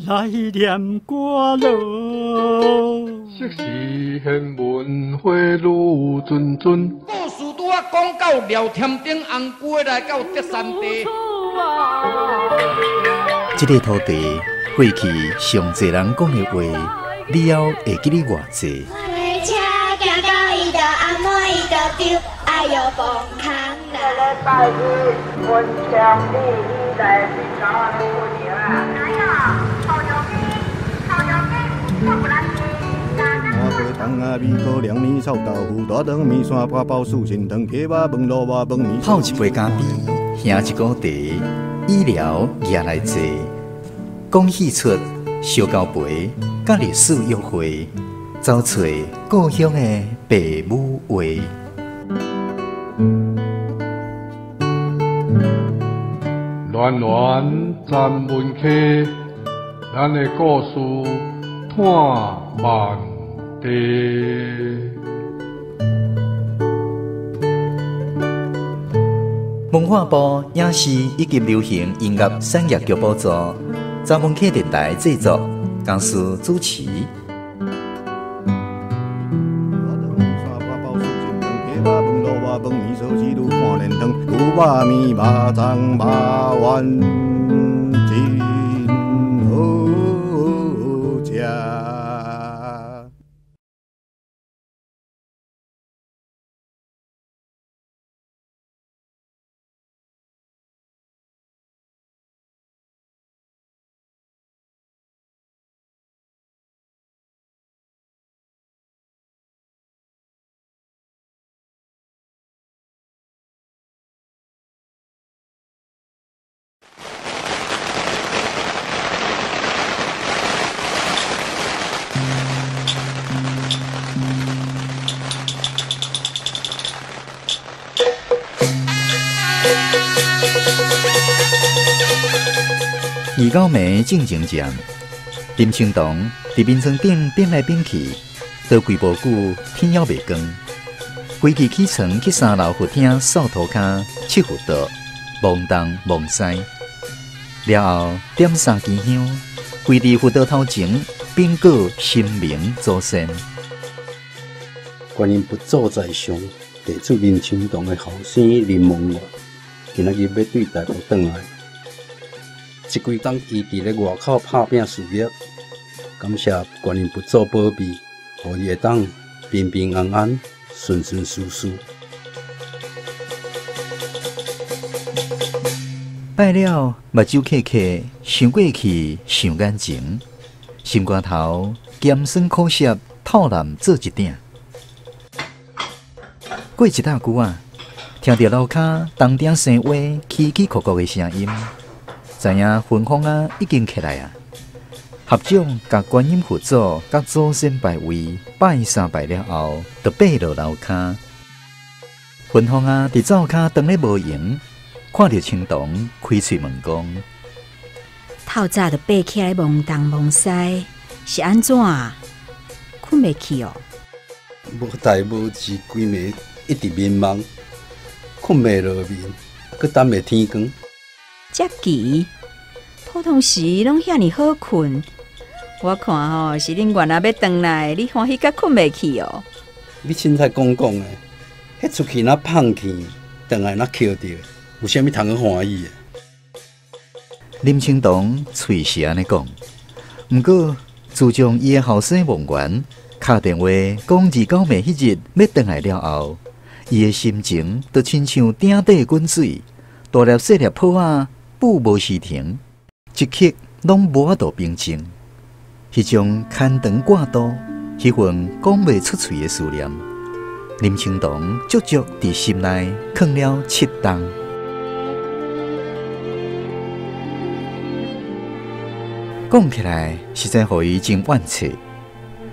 来念歌咯。昔时贤文花女谆谆，故事拄啊讲到廖添丁红过来到德山地。这个土地过去上侪人讲的话，你还会记得偌济？我的车行到伊就暗暝伊就丢，哎哟崩空啦！礼拜日文强你来去找我的姑娘啊！哪有？好油鸡，好油鸡，我不来吃。麻花糖啊，米糕、凉面、臭豆腐、大肠面线、八宝酥、心汤、茄巴饭、萝卜饭、面。泡一杯咖啡，兄一锅茶，医疗也来坐。讲戏出烧交陪，甲历史约会，找找故乡的爸母话。暖暖站门客，咱的故事探万地。文化部影视以及流行音乐产业局补助，查门客电台制作，公司主持。饭面烧鸡肚看连汤，牛肉面、肉粽、肉丸，真好食。二九暝正前站，林清堂伫眠床顶变来变去，倒几步久，天还未光。规气起床去3楼佛厅扫涂骹、拭佛道，忙东忙西。了后点3支香，跪伫佛道头前禀告神明祖先。观音佛祖在上，地出林清堂的后生林梦月，今仔日要对大陆转来。这几冬伊伫咧外口拍拼事业，感谢观音佛祖保庇，互伊会当平平安安、顺顺遂遂。拜了目睭刻刻，想过去想眼前，心肝头咸酸苦涩，透蓝做一鼎。过一大久啊，听到楼骹东顶生话起起哭哭的声音，知影芬芳啊已经起来啊。合掌甲观音佛祖甲祖先拜位，拜三拜了后，就爬落楼骹。芬芳啊伫灶骹当咧无闲，看到青堂开嘴问讲：透早就爬起来忙东忙西，是安怎啊？困袂去哦？无代无志，规暝一直迷茫，困袂落眠，搁等下天光。遮急，普通时拢遐尼好困。我看吼，是恁原来要转来，你欢喜甲困袂去哦。你凊彩讲讲诶，迄出去那放气，转来那捡着，有啥物通去欢喜诶？林清堂嘴是安尼讲，毋过自从伊诶后生梦圆敲电话讲29暝迄日要转来了后，伊诶心情就亲像鼎底滚水，大粒细粒泡仔补无时停，一刻拢无法度平静。迄种牵肠挂肚、迄份讲袂出嘴诶思念，林清堂足足伫心内藏了7冬。讲起来，实在互伊真惋惜。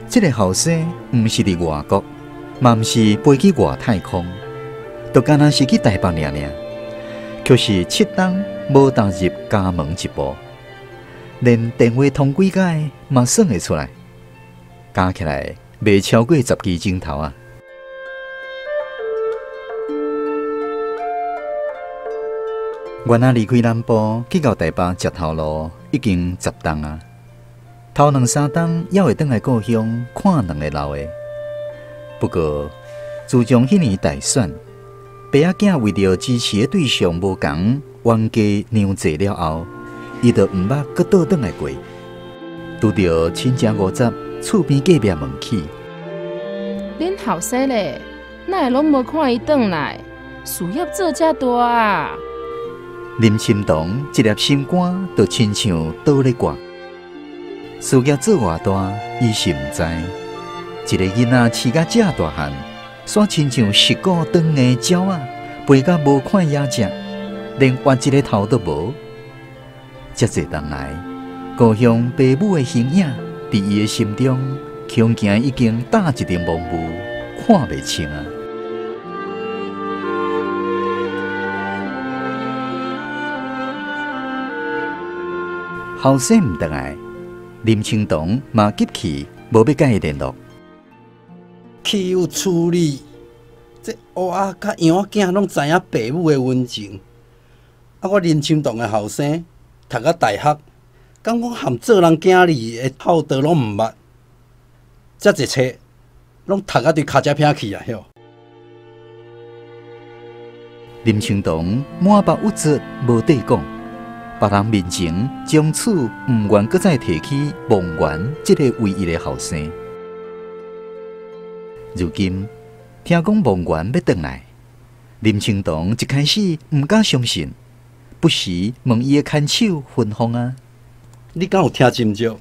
这个后生毋是伫外国，嘛毋是飞去外太空，就干那是去台北尔，却是7冬无踏入家门一步，连电话通几解嘛算会出来，加起来袂超过10支钟头啊！原来离开南部去到台北石头路已经10冬啊！头2、3冬还会转来故乡看2个老的。不过，自从迄年大选，爸仔囝为着支持的对象无同，冤家娘济了后，伊就毋捌搁倒转来过。拄着亲情50，厝边隔壁问起：恁后生咧，哪会拢无看伊转来？事业做遮大啊！林清堂一粒心肝，就亲像倒咧挂。事业做偌大，伊是毋知。一个囡仔饲甲遮大汉，煞亲像食过长的鸟仔，肥甲无看野食，连挖一个头都无。遮济冬来，故乡爸母的形影，伫伊的心中，恐惊已经打一层蒙雾，看袂清啊！后生毋倒来，林清堂嘛急气，无要甲伊联络。岂有处理？这乌仔甲羊仔囝拢知影爸母的温情。啊，我林清堂的后生，读到大学，敢讲含做人囝儿的孝道拢毋捌，遮一切拢读啊对骹只偏去啊！哟。林清堂满腹郁卒，无底讲。别人面前，从此毋愿搁再提起梦圆这个唯一的后生。如今听讲梦圆要转来，林清堂一开始毋敢相信，不时问伊的看手芬芳啊：你敢有听真少？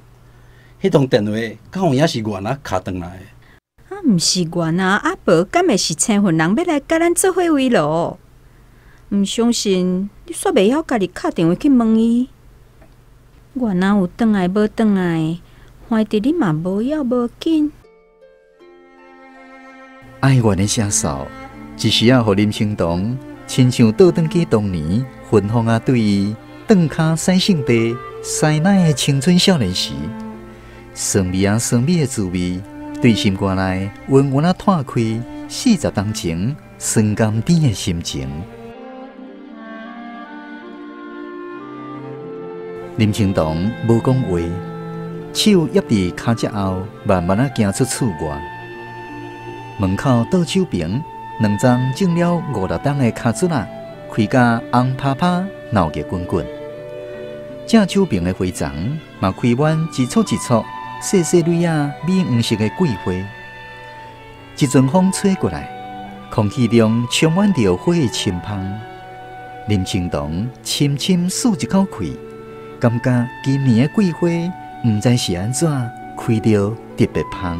迄通电话敢有影是原啊敲转来的？啊，毋是原啊，啊无敢会是青云人要来甲咱做伙围咯？毋相信，你煞袂晓家己敲电话去问伊。原来有转来无转来，怀疑你嘛无要无紧。哀怨的声扫，一时啊，互林清堂亲像倒转去当年芬芳啊，对伊顿骹洗性地、洗奶的青春少年时，酸味啊酸味的滋味，对心肝内温温啊拓开40冬前酸甘甜的心情。林清堂无讲话，手压伫骹只后，慢慢啊行出厝外。门口倒手边2张种了5、6冬的卡竹啊，开甲红啪啪，闹热滚滚。正手边的花丛嘛开满一簇一簇细细蕊啊米黄色的桂花。一阵风吹过来，空气中充满着花的清香。林清堂深深漱一口气。感觉今年的桂花，毋知是安怎开着特别香。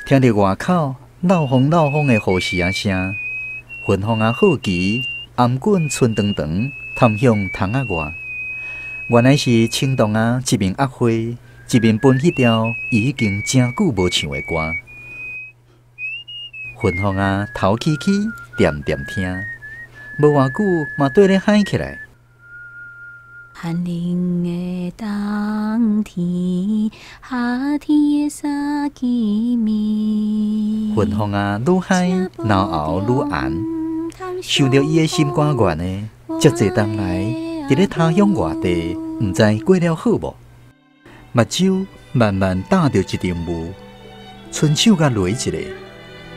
听着外口闹风闹风的雨丝声。芬芳啊，好奇，颔棍春长长，探向窗仔外。原来是清堂啊，一面压花，一面奔迄条已经真久无唱的歌。芬芳啊，头起起，点点听，无偌久嘛对咧喊起来。寒冷的冬天，夏天的三更暝。芬芳啊，愈嗨，脑后愈红。想着伊的心肝愿的，遮济冬来，伫咧他乡外地，毋知过了好无？目睭慢慢打着一阵雾，伸手甲落一个，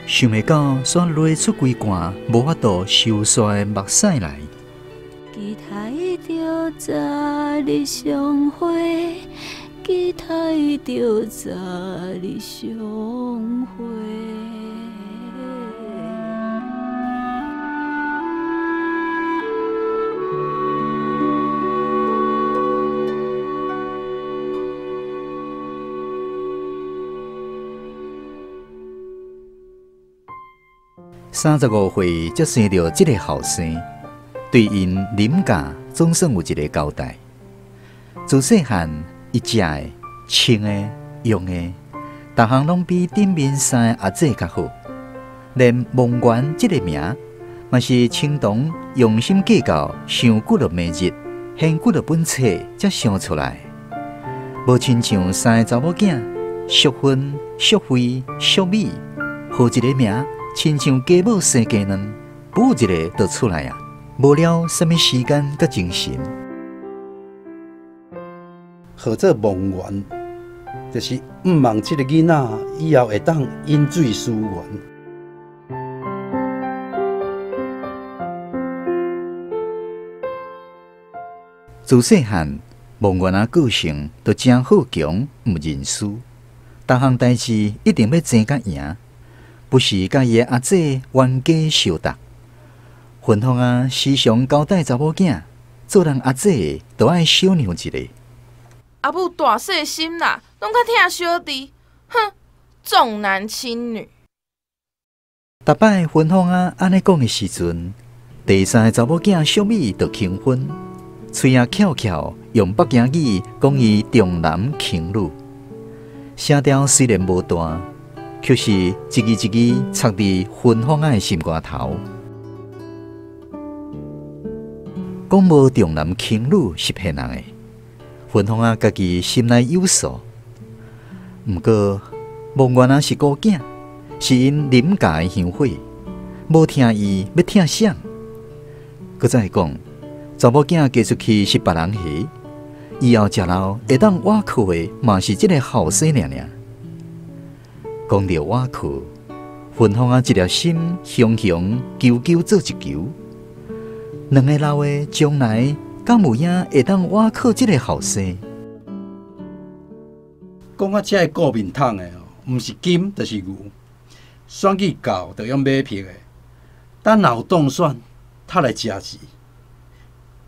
想袂到煞落出规罐无法度收煞的目屎来。期待着昨日相会，期待着昨日相会。35岁才生着这个后生，对因林家总算有一个交代。自细汉，伊食的、穿的、用的，逐项拢比顶面3个阿姐较好。连梦圆这个名，嘛是青铜用心计较，上几落暝日，献几落本册才想出来。无亲像三个查某囝，淑芬、淑慧、淑美，好一个名，亲像家母生鸡卵，补一个就出来啊！无了什么时间甲精神。号做梦圆，就是毋望这个囡仔以后会当饮水思源。自细汉，梦圆仔个性就真好强，毋认输，逐项代志一定要争甲赢，不时甲伊的阿姐冤家相斗。芬芳啊，时常交代查某囝，做人阿姐都爱小让一个。阿母大细心啦，拢较疼小弟，哼，重男轻女。逐摆芬芳啊安尼讲的时阵，第三个查某囝小美就轻婚，嘴啊翘翘，用北京语讲伊重男轻女。声调虽然无大，却是一字一字插伫芬芳啊的心肝头。讲无重男轻女是骗人的。芬芳啊，家己心内有数。毋过，梦圆啊是孤囝，是因啉家的香火，无听伊要听谁。搁再讲，查某囝嫁出去是别人喜，以后食老会当瓦靠的，嘛是这个后生娘娘。讲到瓦靠，芬芳啊一粒心雄雄揪揪做一球，两个老的将来。敢有影会当瓦靠这个后生？讲啊，这个顾面桶的哦，毋是金就是牛，选举到就用买票的，等若有当选，他来食钱，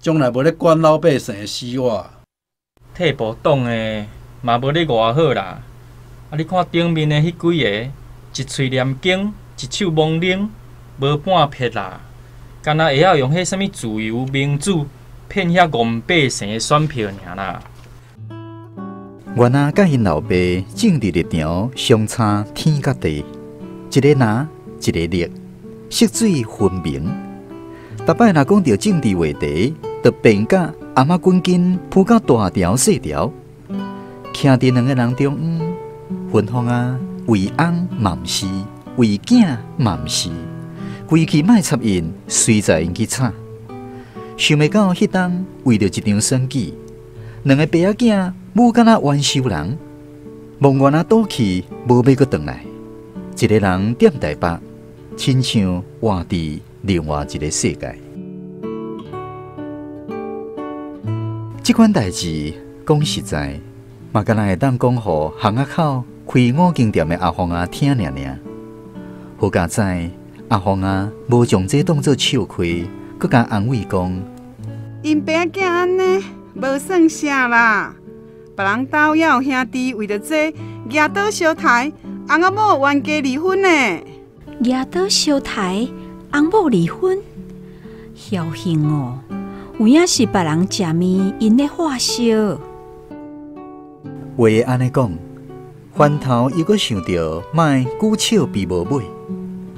将来无咧管老百姓的死活。替补党的嘛无咧偌好啦，啊！你看顶面的迄几个，一喙念经，一手蒙铃，无半撇啦，敢若会晓用迄什物自由民主。骗遐戆百姓的选票尔啦！原来甲因老爸政治立场相差天甲地，一个拿一个立，色水分明。逐摆若讲到政治话题，就变甲阿妈滚筋铺到大条细条。徛伫两个人中央，芬芳啊，为翁嘛毋是，为囝嘛毋是，规气莫插因，随在因去插。想袂到迄当为着一场选举，两个爸仔囝母敢若冤仇人，梦圆啊倒去无要阁转来，一个人踮台北，亲像活伫另外一个世界。即款代志讲实在，嘛敢若会当讲互巷仔口开五间店的阿芳啊听尔尔。好佳哉，阿芳啊无将这当作笑亏。佮甲安慰讲，因爸囝安尼无算啥啦，别人家也有兄弟为着这举倒烧台，翁仔某冤家离婚呢。举倒烧台，翁某离婚，侥幸哦，有影是别人食面，因咧化烧。话安尼讲，翻头又阁想着莫久笑比无尾，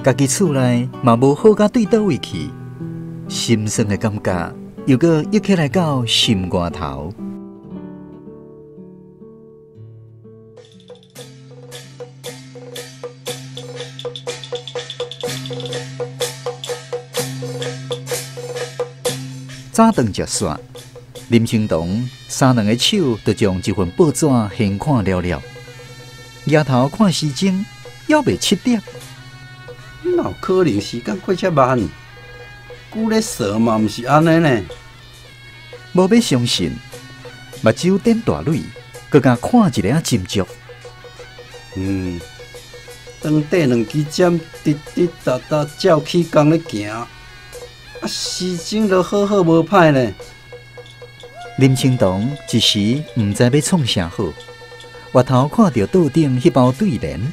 家己厝内嘛无好甲对倒位去。心酸的感觉又搁一起来到心肝头。早顿食煞，林清东三两个手就将一份报纸掀看了了，抬头看时钟，还未7点。哪有可能时间过遮慢？久咧说嘛，毋是安尼呢。无要相信，目睭点大蕊，佮甲看一个仔斟酌。当底2支针滴滴答答照起工咧行，时钟就好好无歹呢。林清东一时毋知要创啥好，回头看到桌顶迄包对联，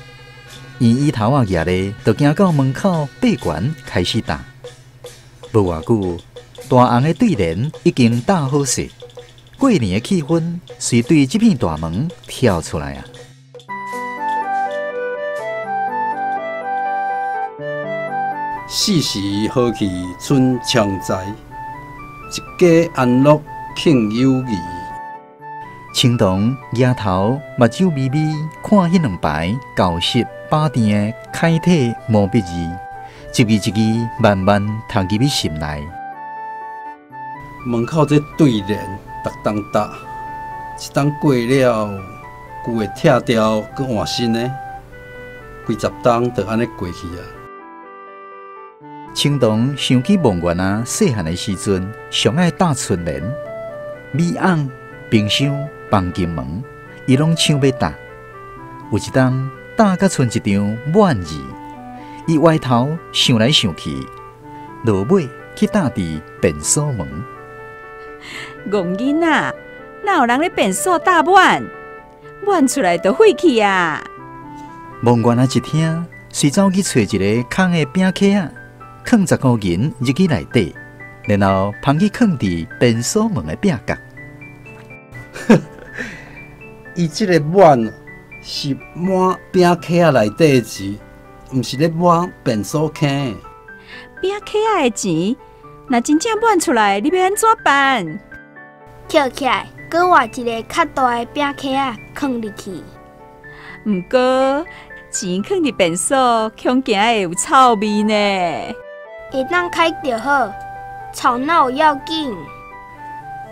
伊椅头仔举咧，就行到门口闭关开始打。无偌久，大红的对联已经打好势，过年的气氛随对这片大门跳出来啊！世事好去春常在，一家安乐庆有义。青铜额头目睭微微，看迄两排旧式把定的楷体毛笔字，一字一字慢慢读入心内。门口这对联，逐当答，一当过了，旧的拆掉，搁换新的，几十当就安尼过去啊。青铜想起梦圆啊，细汉的时阵，上爱打春联，米甕、冰箱、房间门，伊拢抢要打。有一当打甲剩一张满字，伊歪头想来想去，落尾去打伫便所门。戆囡仔，哪有人咧便所打满？满出来就废去啊！梦圆啊一听，随走去找一个空的饼壳仔，放10块银入去内底，然后放去放伫便所门的壁角。伊即个满是满饼壳内底的钱，毋是咧满便所坑。饼壳仔的钱，若真正满出来，你要安怎办？捡起来，搁换一个较大的饼壳仔放入去。毋过钱放伫便所，恐惊会有臭味呢。会当开就好，吵闹要紧。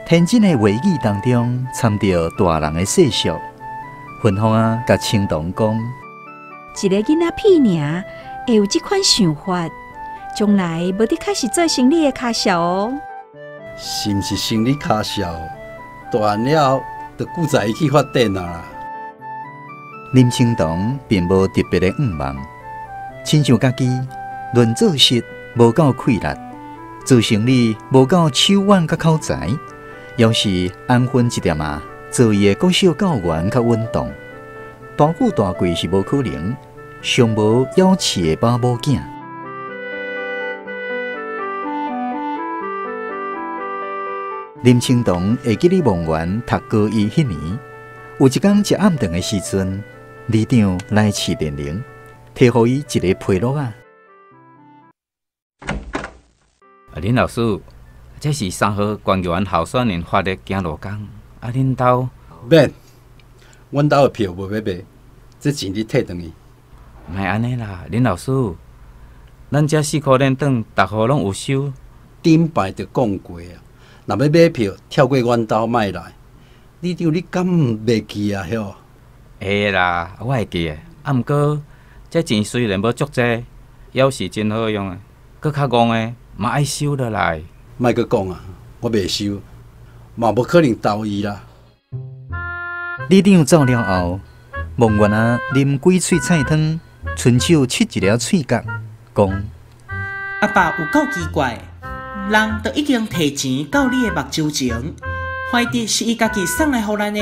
天真的话语当中掺着大人的细俗，芬芳啊，甲青铜讲，一个囡仔屁尔，会有这款想法，将来无得开始做生理的卡小哦。是毋是生理卡小？大汉了，就顾在伊去发展啦。林青铜并无特别的愿望，亲像家己论做事无够气力，做生理无够手腕甲口才，要是安分一点啊，做伊的国小教员甲运动，大富大贵是无可能，上无要饲的把母囝。林青铜会记得梦圆读高一迄年，有一天食暗顿的时阵，里长来试电铃，摕互伊一个批录啊。林老师，这是3号官员候选人发的行路工，恁兜免，阮兜的票无要卖，这钱你退转去。莫安尼啦，林老师，咱这4块连顿，逐号拢有收。顶摆就讲过啊。若要买票，跳过阮兜卖来，里长你敢袂记啊？晓？会啦，我会记的。毋过，这钱虽然无足济，要是真好用的，搁较戆的，嘛爱收落来。莫阁讲啊，我袂收，嘛无可能投伊啦。里长走了后，梦圆啊啉几喙菜汤，伸手切一粒喙角，讲：阿爸有够奇怪。人都已经摕钱到你的目睭前，怀疑是伊家己送来互咱的，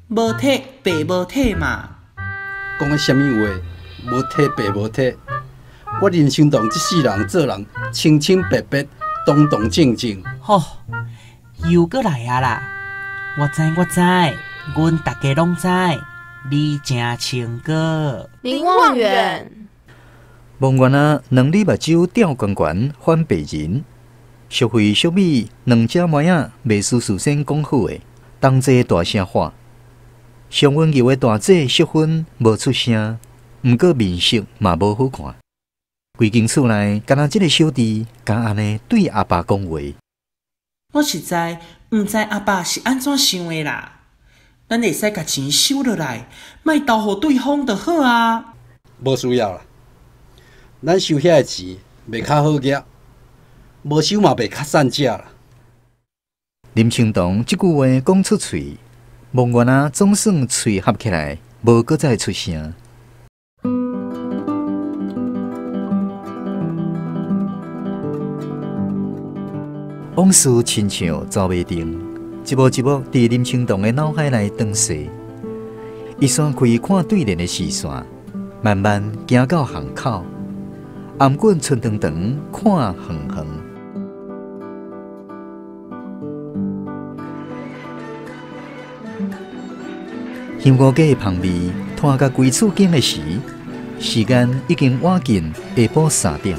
无体白无体嘛。讲个什么话？无体白无体？我林青铜这世人做人清清白白、堂堂正正。吼，又搁来啊啦！我知，阮大家拢知，你真清高。林望远，梦圆啊，两粒目睭吊悬悬，翻白人。俗话俗语，两只猫仔袂输事先讲好的，同齐大声喊。上温柔的大姐淑芬无出声，毋过面色嘛无好看。规间厝内，敢若即个小弟敢安尼对阿爸讲话。我实在毋知阿爸是安怎想的啦。咱会使甲钱收落来，莫投互对方就好啊。无需要啦，咱收遐个钱袂较好夹。无收嘛，袂较善食啦。林青铜即句话讲出嘴，梦圆啊总算嘴合起来，无搁再出声。往事亲像走马灯，一幕一幕伫林青铜的脑海内转逝。伊闪开看对联的视线，慢慢行到巷口，颔棍伸长长看远远。香菇鸡的香味拖到归厝间的时间已经晚近下晡3点。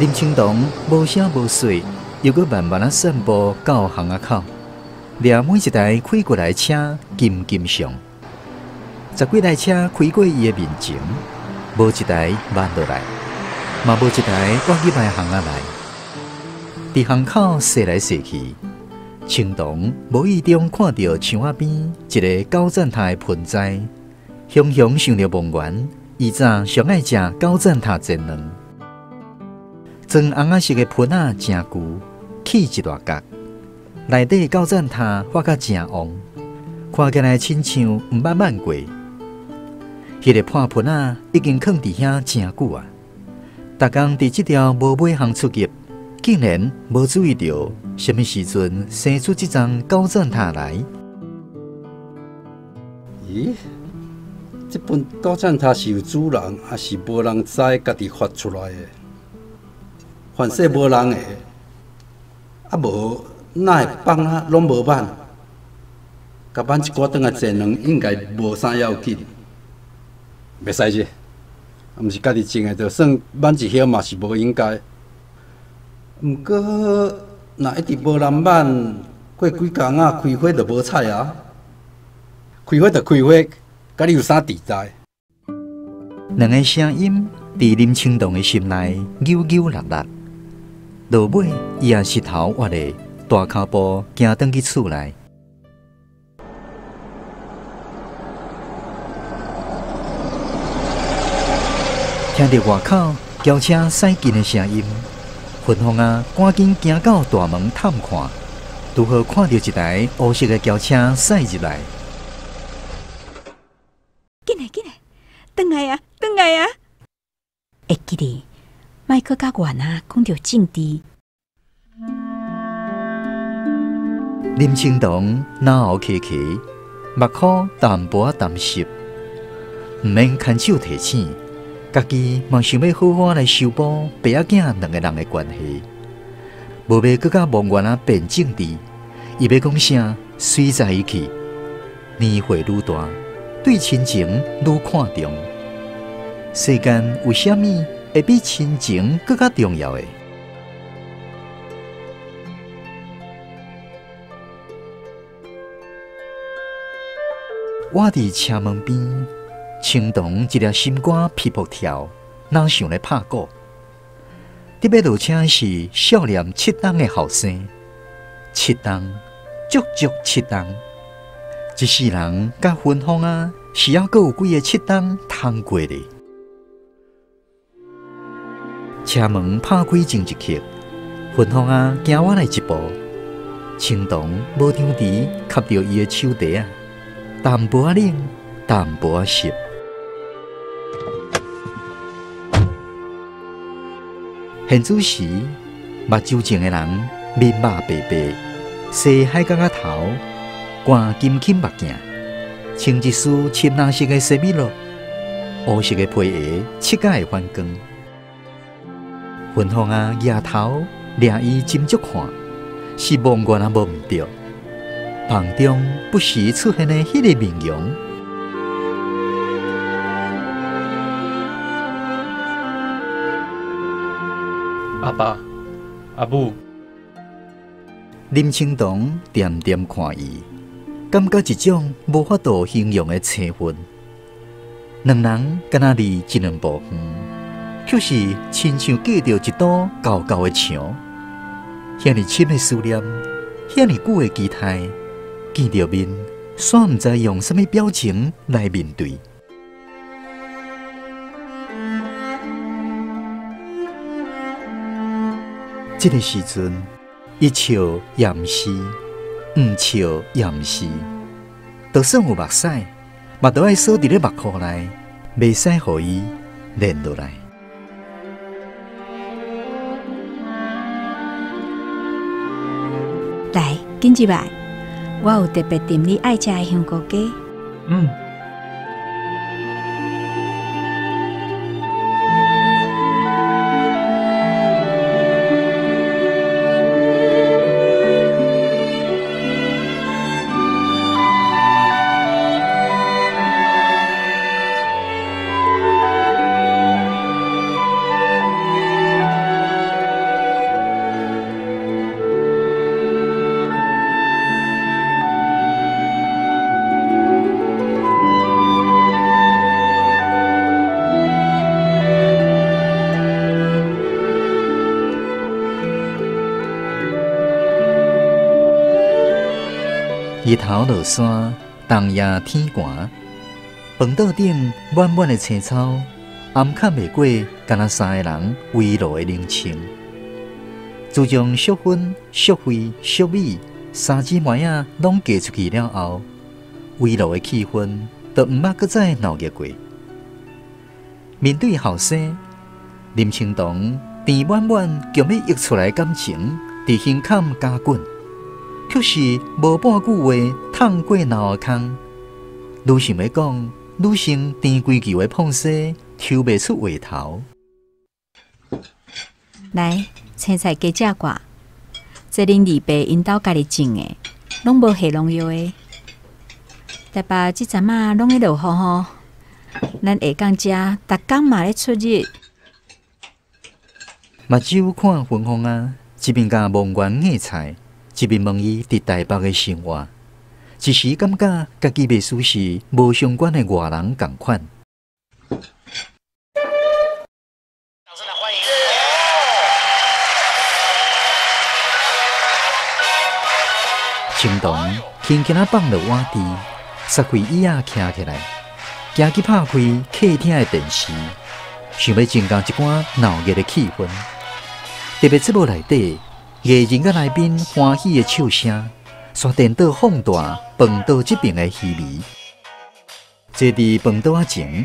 林清堂无声无息，又搁慢慢啊散步到巷仔口，掠每一台开过来的车金金上。10几台车开过伊的面前，无一台慢落来，嘛无一台往入来巷仔来。伫巷口踅来踅去，青堂无意中看到墙仔边一个狗赞塔的盆栽，雄雄想着梦圆，伊早上爱食狗赞塔煎卵。装红仔色的盆仔真旧，起一大角，内底狗赞塔发甲真黄，看起来亲像毋捌挽过。迄个破盆仔已经放伫遐真久啊！逐工伫即条无尾巷出入，竟然无注意到什么时阵生出即张狗赞塔来。咦？这本狗赞塔是有主人，还是无人知家己发出来的？凡说无人的，啊无哪会放啊拢无挽？甲挽一寡转来煎卵，应该无啥要紧。袂使是，毋是家己种的，就算挽一叶嘛是无应该。毋过，若一直无人挽，过几工啊，开花就无彩啊。开花就开花，甲你有啥地在？两个声音伫林清堂的心内扭扭勒勒。落尾，伊也是头歪的，大脚步行转去厝内。听到外口轿车驶进的声音，芬芳啊，赶紧行到大门探看，拄好看到一台黑色的轿车驶入来。紧来紧来，转来啊转来啊！会记哩，莫去甲原啊讲着政治。林清堂脑后起起，目眶淡薄仔淡湿，毋免牵手提醒。家己嘛想要好好来修补爸仔囝两个人的关系，无要搁甲梦圆啊变政治，伊要讲啥随在伊去。年岁愈大，对亲情愈看重。世间有啥物会比亲情搁较重要的？我伫车门边。青堂一粒心肝皮扑跳，哪想来拍鼓？特别落车是少年七档的后生，七档，足足七档。一世人甲芬芳啊，是还阁有几个七档通过的？车门拍开前一刻，芬芳啊行我来一步，青堂无张持，吸着伊的手袋啊，淡薄仔冷，淡薄仔湿。现主时，目睭前的人面目白白，细海角仔头，冠金金目镜，穿一丝深蓝色的西米露，黑色的皮鞋，膝盖的反光。芬芳啊，额头掠伊斟酌看，是梦圆啊无毋对，房中不时出现的迄个面容。阿爸、阿母，林清堂点点看伊，感觉一种无法度形容的兴奋。两人敢若离一两步远，却是亲像隔着一堵高高的墙。遐尼深的思念，遐尼久的期待，见着面，煞毋知用什么表情来面对。这个时阵，一笑也毋是，毋笑也毋是，就算有目屎，嘛都爱锁伫咧目眶内，袂使互伊连落来。来，紧入来，我有特别炖你爱食的香菇鸡。日头落山，冬夜天寒。饭桌顶满满的青草，暗看袂过，敢若三个人围炉的冷清。自从淑芬、淑慧、淑美三姊妹仔拢嫁出去了后，围炉的气氛就毋捌搁再闹热过。面对后生，林清堂甜满满强要溢出来感情，伫胸坎加滚，却是无半句话捅过脑后空。愈想要讲，愈生甜规球的碰洗，抽袂出话头。来，青菜加食寡，这恁二伯因兜家己种的，拢无下农药的。台北即阵仔拢咧落雨吼，咱下港食，逐工嘛咧出日。目睭看芬芳啊，一边甲梦园硬菜，一边问伊伫台北的生活。一时感觉家己袂输是无相关的外人共款。清堂轻轻放落碗底，撒开椅仔徛起来，行去拍开客厅的电视，想要增加一寡闹热的气氛。特别节目内底，艺人甲来宾欢喜的笑声，刷电脑放大饭桌这边的虚伪。坐伫饭桌仔前，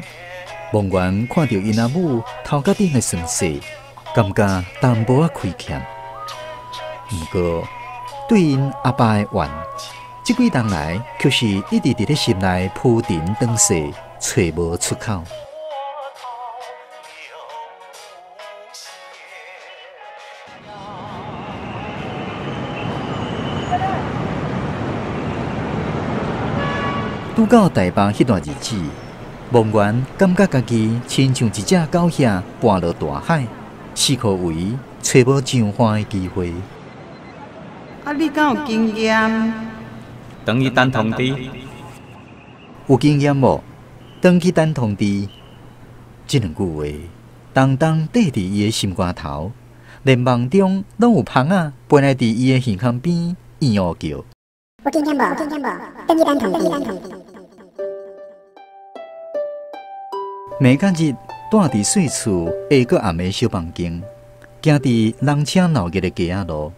梦圆看到因阿母头壳顶的酸涩，感觉淡薄仔亏欠。不过，对因阿爸的怨，这几冬来却是一直伫咧心内铺陈长势，找无出口。拄到台北迄段日子，梦圆感觉家己亲像一只狗仔搬落大海，四处围，找无上花的机会。啊，你敢有经验？等于等通知。有经验无？等去等通知。这两句话，重重缀伫伊的心肝头，连梦中拢有蜂仔飞来伫伊的耳孔边，咿喔叫。有经验无？等去等通知。每假日住伫细厝下个暗的小房间，行伫人车闹热的街仔路，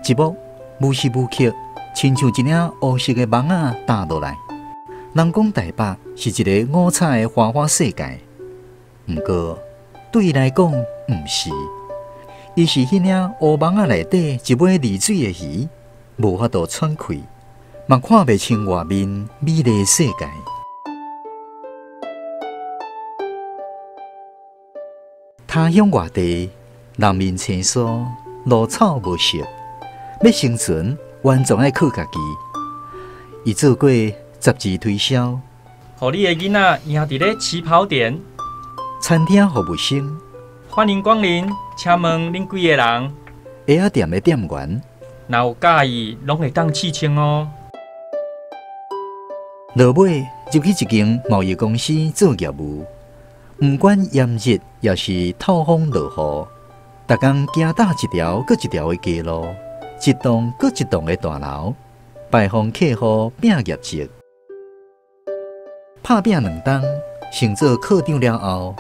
一幕无时无刻，亲像一领乌色的网仔打落来。人讲台北是一个五彩的花花世界，不过对伊来讲毋是，伊是迄领乌网仔内底一尾离水的鱼，无法度喘气，嘛看袂清外面美丽的世界。他乡外地，人面青疏，路草无色，要生存，完全爱靠家己。伊做过杂志推销，互你的囡仔赢伫咧起跑点。餐厅服务生，欢迎光临，请问恁几个人？鞋仔店的店员，若有介意，拢会当试穿哦。落尾入去一间贸易公司做业务。不管炎热，也是透风落雨，逐工行搭一条搁一条的街路，一栋搁一栋的大楼，拜访客户拼业绩。拍拼2冬，升做科长了后，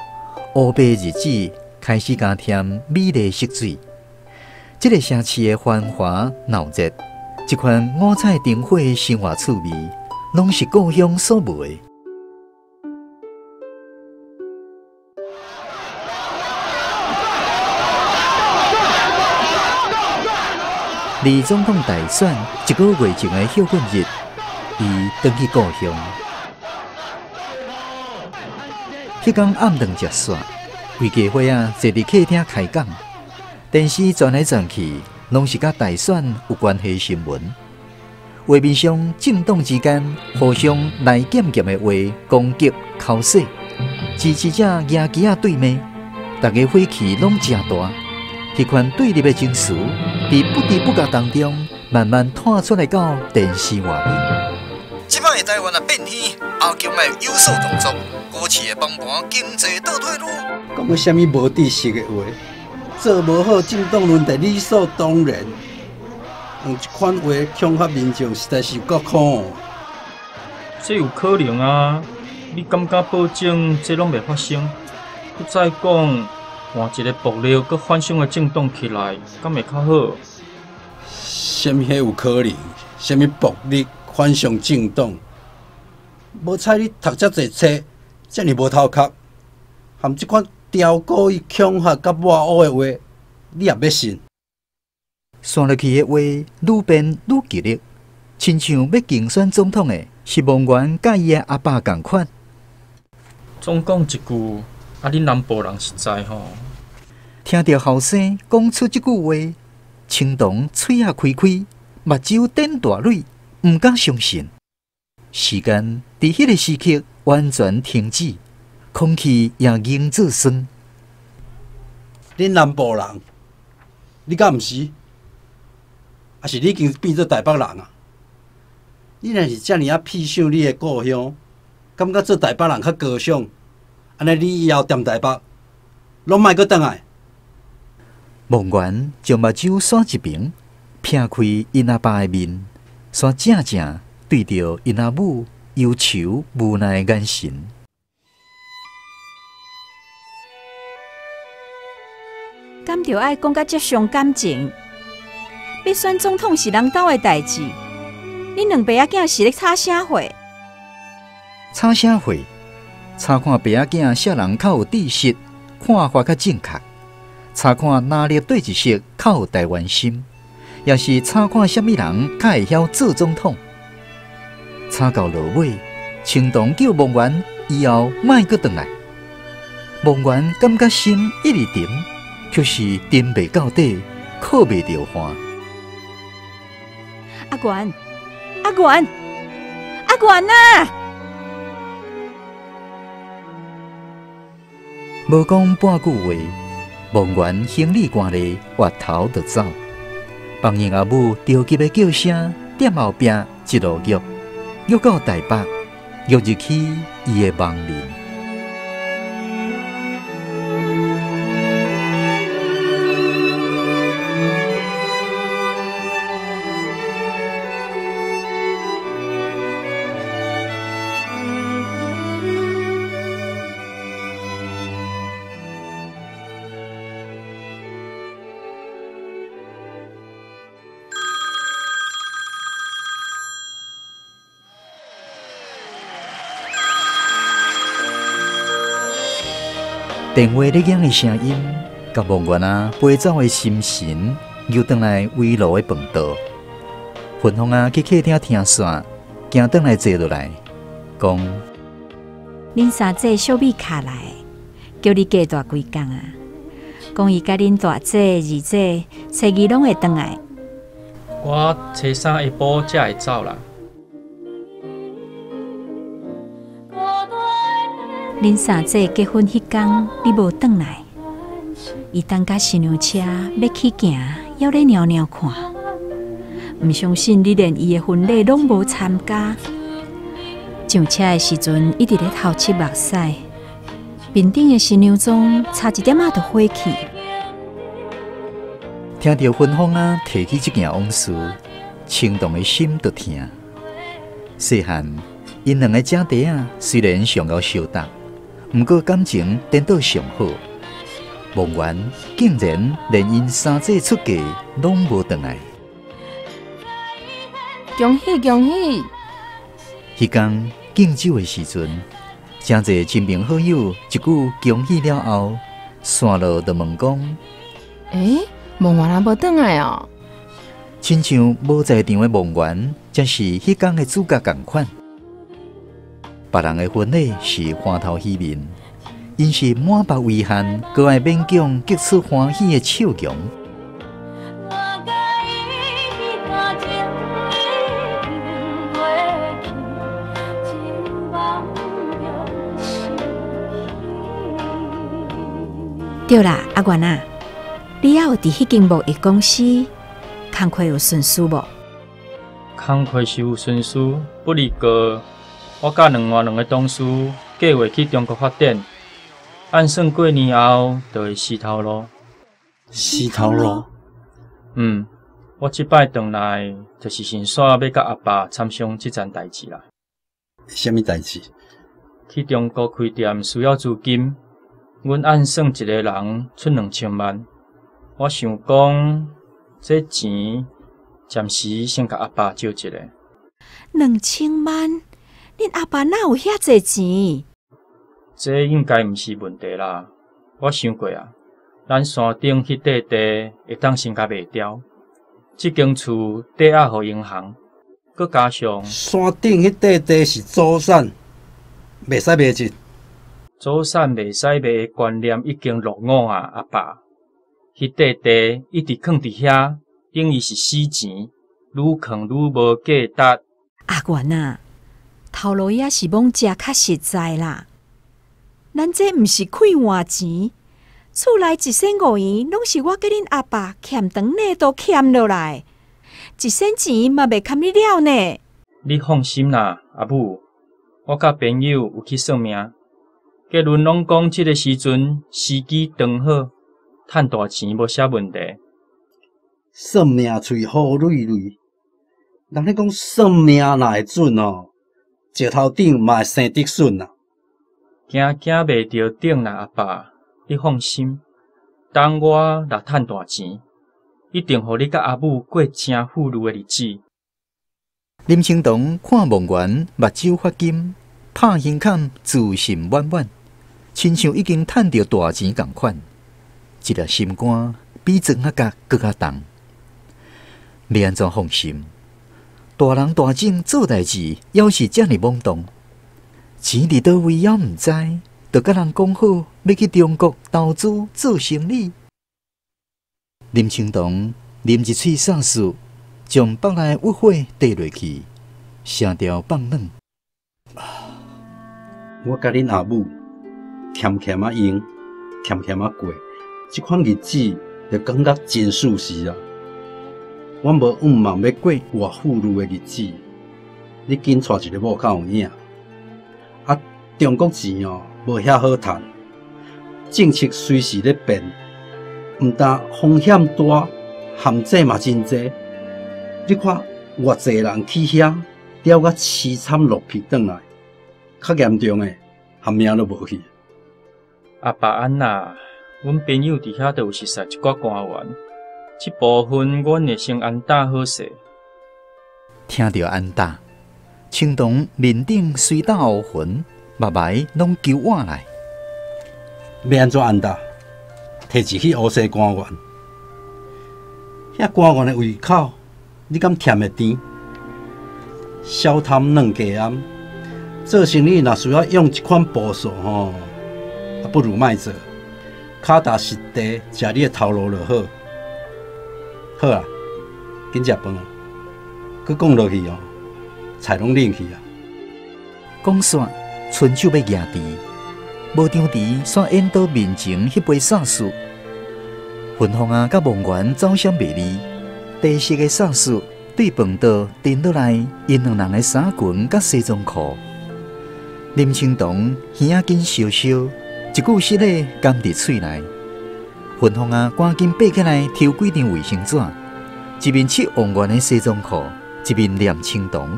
乌白日子开始加添美丽色水。这个城市的繁华闹热，一款五彩灯火的生活趣味，拢是故乡所无的。离总统大选1个月前的休困日，伊返去故乡。迄天暗顿食煞，规家伙仔坐伫客厅开讲，电视转来转去，拢是甲大选有关系新闻。画面上政党之间互相来剑剑的话攻击、口舌，支持者牙机啊对骂，大家火气拢真大。迄款对立的情绪，伫不知不觉当中，慢慢探出来到电视画面。即摆台湾啊变天，后强来有所动作，股市的崩盘，经济倒退路。讲个啥物无知识的话，做无好政党轮替理所当然。用这款话恐吓民众，实在是有够苦。这有可能啊！你敢敢保证这拢袂发生？佮再讲，换一个暴力佮反伤的政党起来，敢会较好？什么迄有可能？什么暴力反伤政党？无采你读遮济册，遮尔无头壳，含这款刁故意恐吓甲抹黑的话，你也要信？算落去的话，愈变愈激烈，亲像要竞选总统的是王源甲伊的阿爸同款。总讲一句，啊，恁南部人实在吼。听到后生讲出这句话，青铜嘴也开开，目睭瞪大蕊，毋敢相信。时间伫迄个时刻完全停止，空气也凝做酸。恁南部人，你敢毋是？还是你已经变做台北人啊？你若是遮尔啊翕想你的故乡，感觉做台北人较高尚，安尼你以后踮台北，拢莫阁转来。梦源将目睭闪一边，撇开因阿爸的面，煞正正对着因阿母忧愁无奈的眼神。敢着爱讲甲这伤感情？要选总统是人斗的代志，恁两爸仔囝是咧吵啥货？吵啥货？查看爸仔囝啥人较有知识，看法较正确；查看哪粒对一色较有台湾心，也是查看啥物人较会晓做总统。查到落尾，青铜叫梦源以后莫阁转来。梦源感觉心一直沉，却是沉袂到底，靠袂着岸。阿源，阿源，阿源啊！无讲半句话，梦源行李赶咧，滑头就走。帮因阿母着急的叫声，踮后壁一路约到台北，约入去伊的梦里。电话咧响的声音，甲梦源啊飞走的心神，又转来围炉的饭桌。云峰啊去客厅听线，行转来坐落来，讲：恁三姐小米卡来，叫你加大几工啊？讲伊甲恁大姐、二姐、初二拢会转来。我初三下晡才会走啦。恁三姐结婚迄天，你无转来，伊等甲新娘车要去行，还咧袅袅看，毋相信你连伊的婚礼拢无参加。上车的时阵，一直咧头七目屎，面顶的新娘妆差一点仔就火去。听到芬芳啊提起这件往事，青铜的心就疼。细汉，因两个姐弟啊，虽然上到相搭。毋过感情颠倒上好，梦源竟然连因三姐出嫁拢无转来。恭喜恭喜！迄天敬酒的时阵，真侪亲朋好友一句恭喜了后，线路就问讲：梦源还无转来哦？亲像无在场的梦源，才是迄天的主角同款。别人的婚礼是欢头喜面，因是满腹遗憾，搁爱勉强激出欢喜的笑容。对啦，阿源啊，你也有伫迄间贸易公司工课有顺遂无？工课是有顺遂，不离过。我甲另外两个同事计划去中国发展，按算过年后就会死头路。死头路？我即摆回来，就是先煞要甲阿爸参详即件代志啦。什么代志？去中国开店需要资金，阮按算一个人出2000万。我想讲，这钱暂时先甲阿爸借一个。2000万，恁阿爸哪有遐济钱？这应该毋是问题啦。我想过啊，咱山顶迄块地会当先甲卖掉，即间厝抵押互银行，佮加上山顶迄块地是祖产，袂使卖一。祖产袂使卖的观念已经落伍啊，阿爸。迄块地一直囥伫遐，等于是死钱，愈囥愈无价值。阿元啊，头路也是罔食较实在啦。咱这毋是开换钱，厝内15000元拢是我甲恁阿爸欠长呢都欠落来，10000钱嘛袂堪你了呢。你放心啦，阿母，我甲朋友有去算命，结论拢讲即个时阵时机刚好，趁大钱无啥问题。算命喙好蕊蕊，人咧讲算命哪会准哦？石头顶嘛会生竹笋啊！惊袂着顶啦，阿爸，你放心，等我若趁大钱，一定互你甲阿母过真富裕的日子。林清东看梦圆目睭发金，拍胸坎自信满满，亲像已经趁着大钱共款，一粒心肝比装仔角搁较重。要安怎放心？大人大种做代志，要是遮尔懵懂。钱伫倒位也毋知，就甲人讲好要去中国投资做生意。林清东啉一喙煞水，将腹内郁火滴落去，声调放软。我甲恁阿母欠欠啊用，欠欠啊过，即款日子就感觉真舒适啊！我无望要过偌富裕的日子，你紧带一个某较有影。啊，中国钱哦，无遐好趁，政策随时咧变，毋但风险大，陷阱嘛真济。你看，偌济人去遐，了甲凄惨落魄转来，较严重的，含命都无去。阿爸安娜，阮朋友伫遐都有熟识一寡官员，即部分阮会先安打好势。听到安打。青铜面顶水打乌云，目霾拢揪换来。要安怎安搭？摕一去乌西官员，遐官员的胃口，你敢填会甜？小贪软鸡暗，做生意若需要用一款步数吼，不如卖做，脚踏实地，食你的头路就好。好啊，紧食饭啊！佮讲落去哦。菜拢冷去啊！讲煞，伸手要举箸，无张匙煞淹到面前迄杯煞水。云凤啊，甲梦圆走闪袂离，地色的煞水对饭桌沉落来，因两人的衫裙甲西装裤。林清东耳仔紧烧烧，一句实话含伫喙内。云凤啊，赶紧爬起来抽几张卫生纸，一面切王圆的西装裤，一面念清东。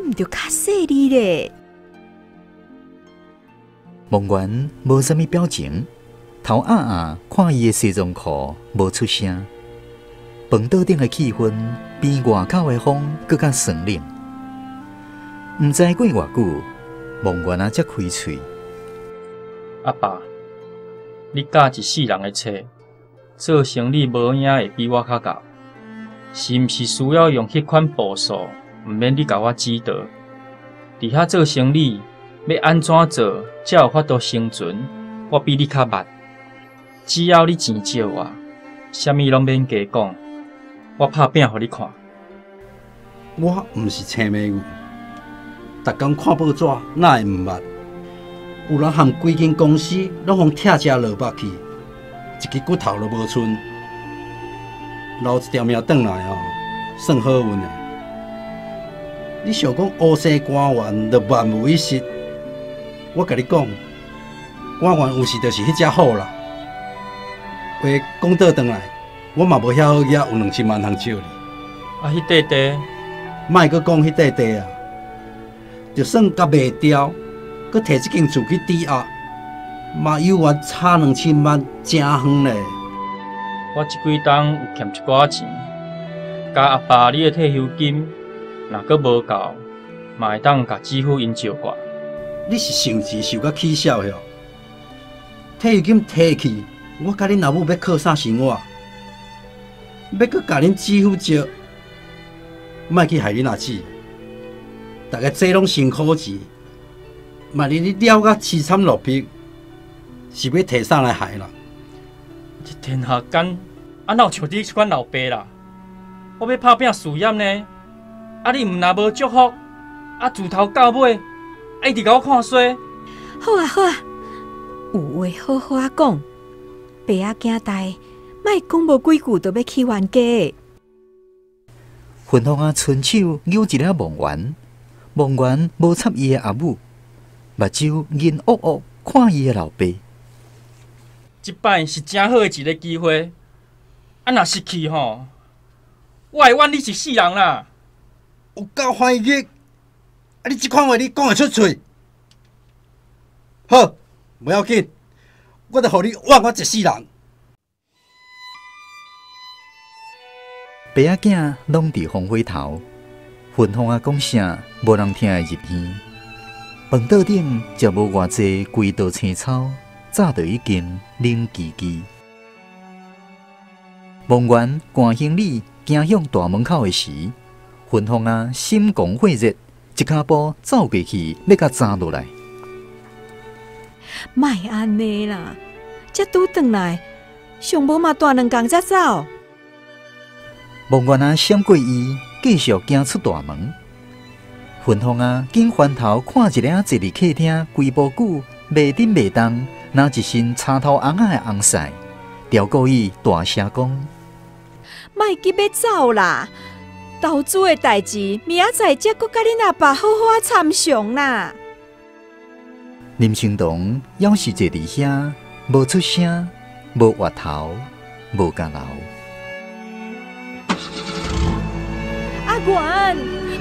毋着较细腻咧。梦圆无啥物表情，头看伊的西装裤，无出声。饭桌顶的气氛比外口的风更较酸冷。毋知过偌久，梦圆才开喙：“阿爸，你教一世人的册，做生意无影会比我较厚，是毋是需要用迄款步数？”毋免你甲我指导，伫遐做生意要安怎做才有法度生存？我比你较捌，只要你钱借我，啥物拢免加讲，我拍拼互你看。我毋是青眉牛，逐工看报纸哪会毋捌？有人含规间公司拢互拆食落腹去，一支骨头都无剩，留一条命转来哦，算好运诶。你想讲乌生官员就万无一失？我甲你讲，官员有时就是迄只好啦。话讲倒转来，我嘛无遐好额有2000万通借你。啊，迄块地，莫阁讲迄块地啊，就算甲卖掉，阁摕即间厝去抵押，嘛有我差2000万，真远咧。我即几冬有欠一寡钱，甲阿爸你的退休金，若阁无够，嘛会当甲姊夫因照顾。你是受钱受甲起笑哟！退休金摕去，我甲恁阿母要靠啥生活？要阁甲恁姊夫招，莫去害恁阿姊。大家做拢辛苦钱，万一你了甲凄惨落魄，是要摕啥来害啦？这天下间，哪有像你这款老爸啦？我要打拼事业呢，啊你若无祝福，啊自头到尾，一直甲我看衰。好啊好啊，有话好好啊讲，爸仔惊大，莫讲无几句就要去冤家。云芳啊，伸手扭一个梦圆，梦圆无插伊的阿母，目睭银乌乌看伊的老爸。即摆是真好的一个机会，啊若失去吼，我会怨你一世人啦。有够怀疑，啊你即款话你讲会出嘴？好，不要紧，我着互你怨我一世人。爸仔囝拢伫风火头，云芳啊讲啥无人听会入耳。饭桌顶才无偌济规道青草，早就已经冷叽叽。梦圆赶行李行向大门口的时，云芳啊心狂火热，一脚步走过去，要甲站落来。莫安尼啦，才拄转来，上无嘛大2工才走。梦圆啊闪过伊，继续行出大门。云芳啊紧翻头看一个坐伫客厅规步久，袂顶袂动，拿一身插头红仔的红婿，调过伊大声讲：莫急要走啦！投资的代志，明仔载才阁甲恁阿爸好好啊参详啦。林清堂要是坐伫遐，无出声，无话头，无甲留。阿元，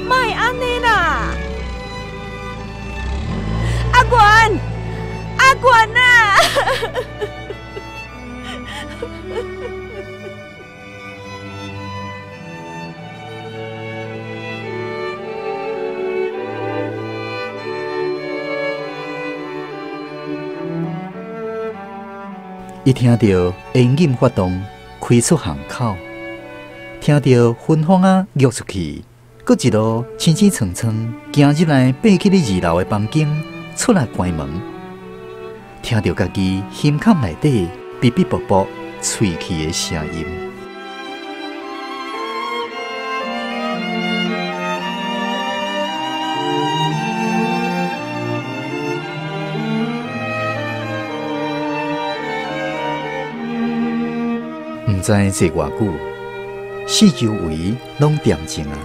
莫安尼啦！阿元，阿元啊！伊听到烟瘾发动，开出巷口，听到云芳啊跃出去，搁一路清清蹭蹭行入来，爬起咧2楼的房间，出来关门，听到家己心坎内底哔哔啵啵喙齿的声音。毋知坐偌久，四周围拢恬静啊。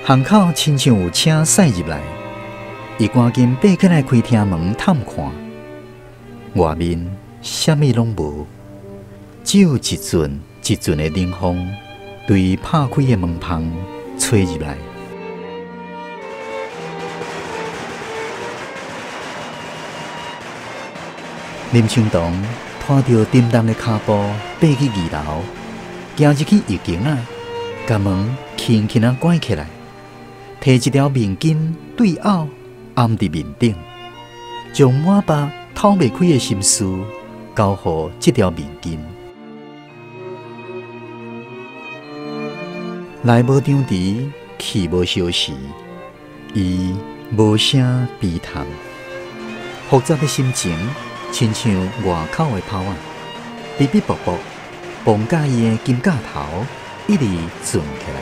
巷口亲像有车驶入来，伊赶紧爬起来开厅门探看，外面啥物拢无，只有一阵一阵的冷风对拍开的门窗吹入来。林清堂拖着沉重的脚步爬去2楼，行入去浴间啊，把门轻轻啊关起来，摕一条面巾对拗按伫面顶，将满腹透袂开的心事交予这条面巾。来无张弛，去无消息，伊无声悲叹，复杂的心情。亲像外口的炮啊，哔哔啵啵，绑架伊的金架头一直转起来。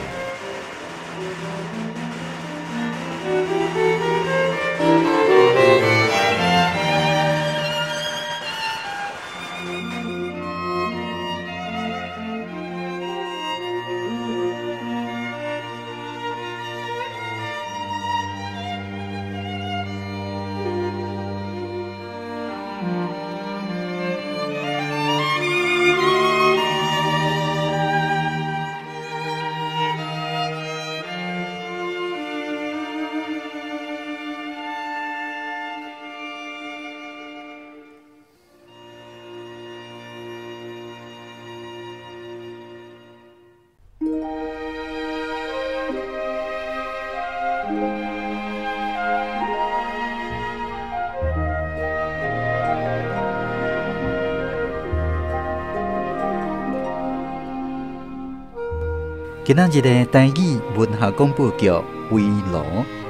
今仔日的台语文学广播剧《围炉》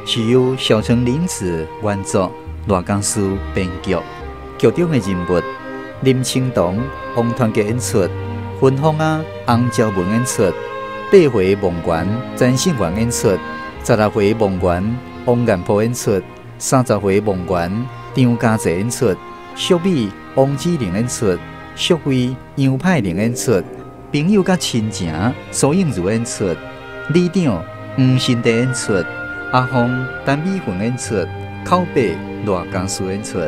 是由小城林子原作，罗江书编剧。剧中的人物林清堂、王团结演出，芬芳啊、洪昭文演出，八回梦园詹信元演出，16回梦园王彦波演出，30回梦园张家济演出，淑美王子玲演出，淑慧杨派玲演出，朋友甲亲情苏映如演出，李长黄新地演出，阿峰陈美凤演出，口白罗江书演出。